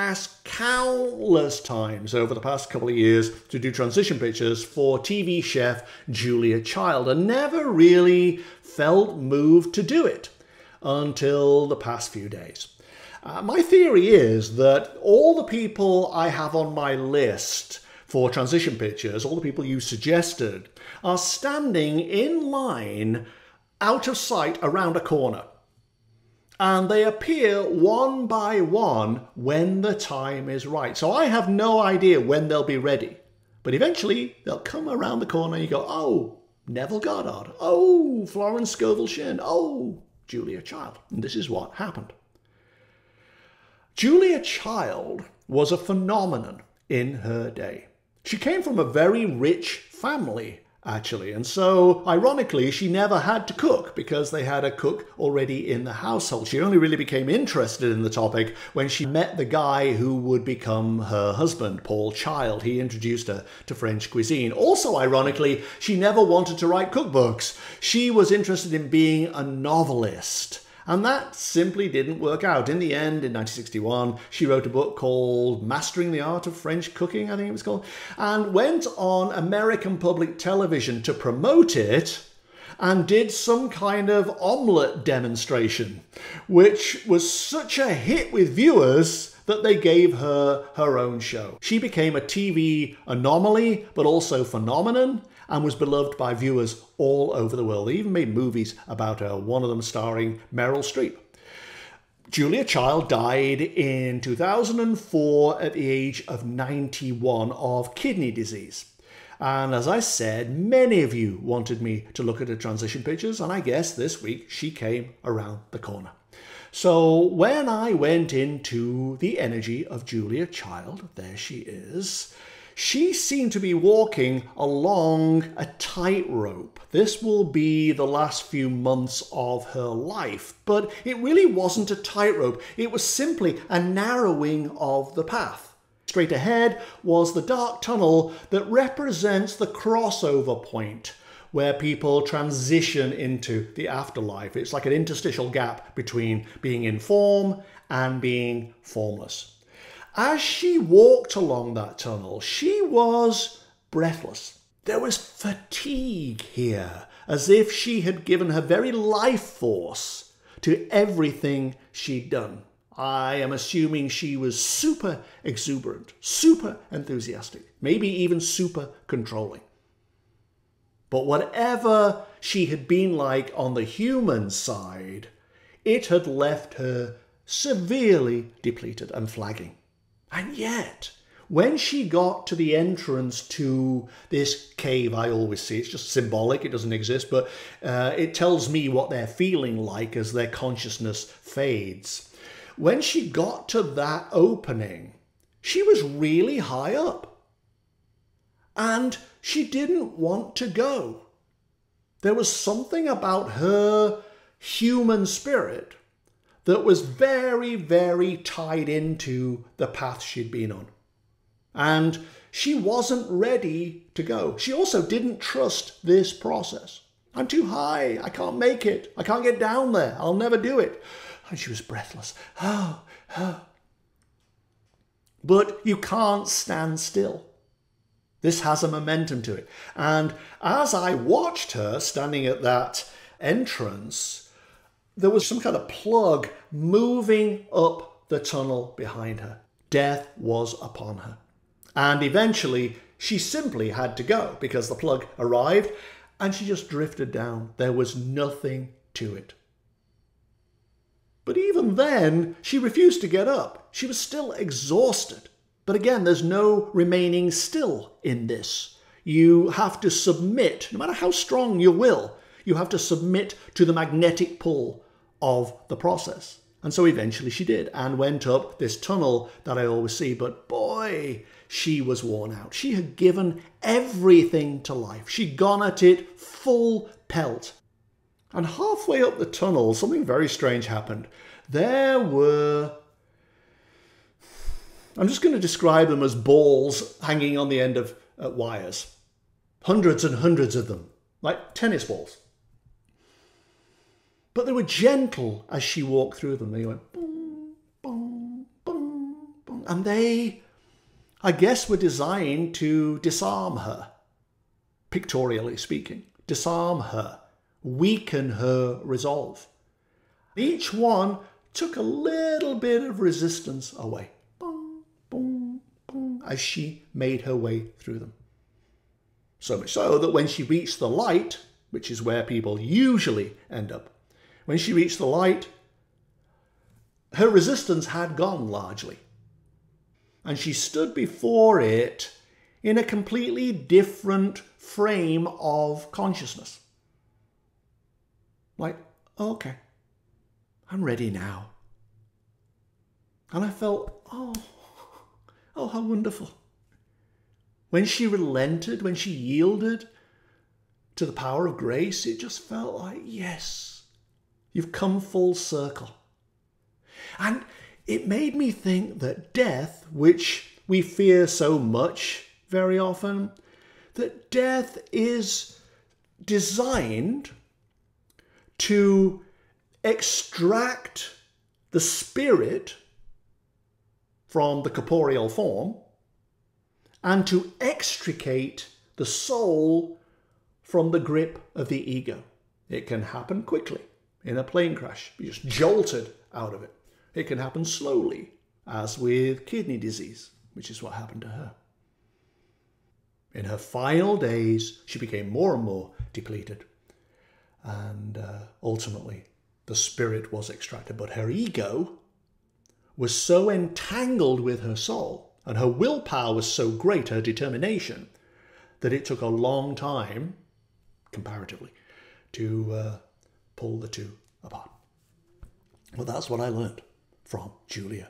asked countless times over the past couple of years to do transition pictures for TV chef Julia Child and never really felt moved to do it until the past few days. My theory is that all the people I have on my list for transition pictures, all the people you suggested, are standing in line out of sight around a corner. And they appear one by one when the time is right. So I have no idea when they'll be ready. But eventually they'll come around the corner and you go, oh, Neville Goddard. Oh, Florence Scovel Shinn. Oh, Julia Child. And this is what happened. Julia Child was a phenomenon in her day. She came from a very rich family, actually, and so, ironically, she never had to cook because they had a cook already in the household. She only really became interested in the topic when she met the guy who would become her husband, Paul Child. He introduced her to French cuisine. Also, ironically, she never wanted to write cookbooks. She was interested in being a novelist. And that simply didn't work out. In the end, in 1961, she wrote a book called Mastering the Art of French Cooking, I think it was called, and went on American public television to promote it and did some kind of omelette demonstration, which was such a hit with viewers that they gave her her own show. She became a TV anomaly, but also phenomenon, and was beloved by viewers all over the world. They even made movies about her, one of them starring Meryl Streep. Julia Child died in 2004 at the age of 91 of kidney disease. And as I said, many of you wanted me to look at her transition pictures, and I guess this week she came around the corner. So when I went into the energy of Julia Child, there she is, she seemed to be walking along a tightrope. This will be the last few months of her life, but it really wasn't a tightrope. It was simply a narrowing of the path. Straight ahead was the dark tunnel that represents the crossover point where people transition into the afterlife. It's like an interstitial gap between being in form and being formless. As she walked along that tunnel, she was breathless. There was fatigue here, as if she had given her very life force to everything she'd done. I am assuming she was super exuberant, super enthusiastic, maybe even super controlling. But whatever she had been like on the human side, it had left her severely depleted and flagging. And yet, when she got to the entrance to this cave, I always see, it's just symbolic, it doesn't exist, but it tells me what they're feeling like as their consciousness fades. When she got to that opening, she was really high up. And she didn't want to go. There was something about her human spirit that was very, very tied into the path she'd been on. And she wasn't ready to go. She also didn't trust this process. I'm too high. I can't make it. I can't get down there. I'll never do it. And she was breathless. Oh, oh. But you can't stand still. This has a momentum to it. And as I watched her standing at that entrance, there was some kind of plug moving up the tunnel behind her. Death was upon her. And eventually, she simply had to go because the plug arrived and she just drifted down. There was nothing to it. But even then, she refused to get up. She was still exhausted. But again, there's no remaining still in this. You have to submit, no matter how strong your will, you have to submit to the magnetic pull of the process. And so eventually she did and went up this tunnel that I always see. But boy, she was worn out. She had given everything to life. She'd gone at it full pelt. And halfway up the tunnel, something very strange happened. There were, I'm just going to describe them as balls hanging on the end of wires. Hundreds and hundreds of them, like tennis balls. But they were gentle as she walked through them. They went boom, boom, boom, boom. And they, I guess, were designed to disarm her, pictorially speaking, disarm her, weaken her resolve. Each one took a little bit of resistance away, boom, boom, boom, as she made her way through them. So much so that when she reached the light, which is where people usually end up, when she reached the light, her resistance had gone largely. And she stood before it in a completely different frame of consciousness. Like, okay, I'm ready now. And I felt, oh, how wonderful. When she relented, when she yielded to the power of grace, it just felt like, yes, you've come full circle. And it made me think that death, which we fear so much very often, that death is designed to extract the spirit from the corporeal form and to extricate the soul from the grip of the ego. It can happen quickly in a plane crash. You're just jolted out of it. It can happen slowly, as with kidney disease, which is what happened to her. In her final days, she became more and more depleted. And ultimately, the spirit was extracted. But her ego was so entangled with her soul, and her willpower was so great, her determination, that it took a long time, comparatively, to pull the two apart. Well, that's what I learned from Julia.